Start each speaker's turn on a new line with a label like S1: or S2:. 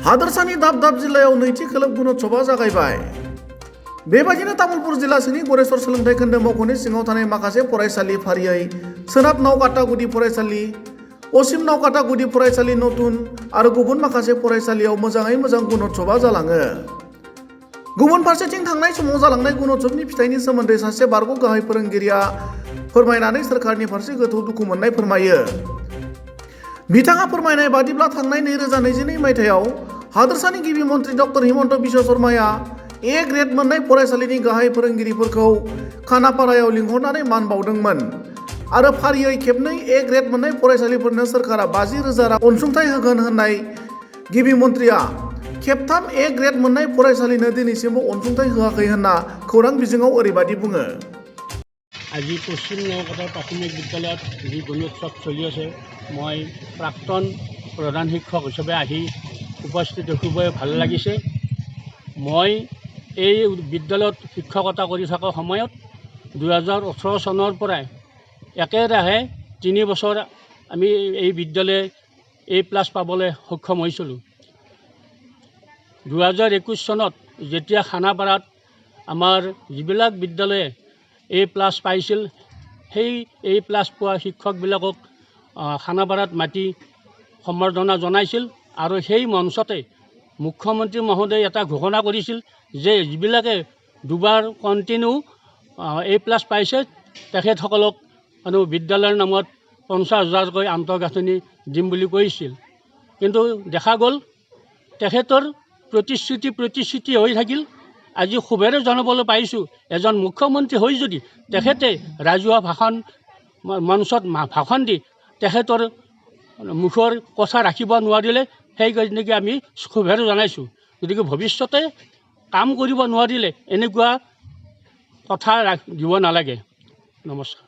S1: हादोरसानि दाब दाब जिल्लायाव नैथि खोलोब गुणोत्सवा जागायबाय। बेबायदिनो तामुलपुर जिल्ला सिंनि गरेस्वर सोलोंथाइ खोन्दो मावख'नि सिङाव थानाय माखासे फरायसालि फारियै सोनाब नावकाटा गुदि फरायसालि, पश्चिम नावकाटा गुदि फरायसालि नतुन आरो गुबुन माखासे फरायसालियाव मोजाङै मोजां गुणोत्सवा जालाङो। गुबुन फारसेथिं थांनाय समाव जालांनाय गुणोत्सवनि फिथाइनि सोमोन्दै सासे बारग' गाहाय फोरोंगिरिया फोरमायनानै सोरखारनि फारसे गोथौ दुखु मोननाय फोरमायो। बिथाङा फोरमायनाय बादिब्ला थांनाय 2022 मायथाइयाव हादोरसानि गिबि मन्त्रि डक्टर हिमन्त बिश्व शर्माया ए ग्रेड मोननाय फरायसालिनि गाहाय फोरोंगिरिफोरखौ खानापारायाव लिंहरनानै मान बावदोंमोन आरो फारियै खेबनै ए ग्रेड मोननाय फरायसालिफोरनो सोरखारा 50,000 रां अनसुंथाइ होगोन होननाय गिबि मन्त्रिया खेबथाम ए ग्रेड मोननाय फरायसालिनो दिनैसिमबो अनसुंथाइ होआखै होनना खौरां बिजोङाव ओरैबायदि बुङो।
S2: আজি পশ্চিম নাওকাটা প্ৰাথমিক বিদ্যালয়ত যি গুণোৎসৱ চলি আছে, মই প্ৰাক্তন প্ৰধান শিক্ষক হিচাপে আহি উপস্থিত খুবেই ভাল লাগিছে। মই এই বিদ্যালয়ত শিক্ষকতা কৰি থকা সময়ত 2018 চনৰ পৰাই একেৰাহে 3 বছৰ আমি এই বিদ্যালয়ে A+ পাবলৈ সক্ষম হৈছিলোঁ। 2021 চনত যেতিয়া খানাপাৰাত আমাৰ যিবিলাক বিদ্যালয়ে A+ পাইছিল, সেই A+ পোৱা শিক্ষকবিলাকক খানাপাৰাত মাতি সম্বৰ্ধনা জনাইছিল আৰু সেই মঞ্চতে মুখ্যমন্ত্ৰী মহোদয়ে এটা ঘোষণা কৰিছিল যে যিবিলাকে দুবাৰ কণ্টিনিউ A+ পাইছে তেখেতসকলক বিদ্যালয়ৰ নামত 50,000কৈ আন্তঃগাঁথনি দিম বুলি কৈছিল। কিন্তু দেখা গ'ল তেখেতৰ প্ৰতিশ্ৰুতি হৈ থাকিল। আজি খুবেৰে জনাবলৈ পাইছোঁ, এজন মুখ্যমন্ত্ৰী হৈ যদি তেখেতে ৰাজহুৱা মঞ্চত ভাষণ দি তেখেতৰ মুখৰ কথা ৰাখিব নোৱাৰিলে, সেইকাৰণে আমি খুবেৰে জনাইছোঁ। গতিকে ভৱিষ্যতে কাম কৰিব নোৱাৰিলে এনেকুৱা কথা দিব নালাগে। নমস্কাৰ।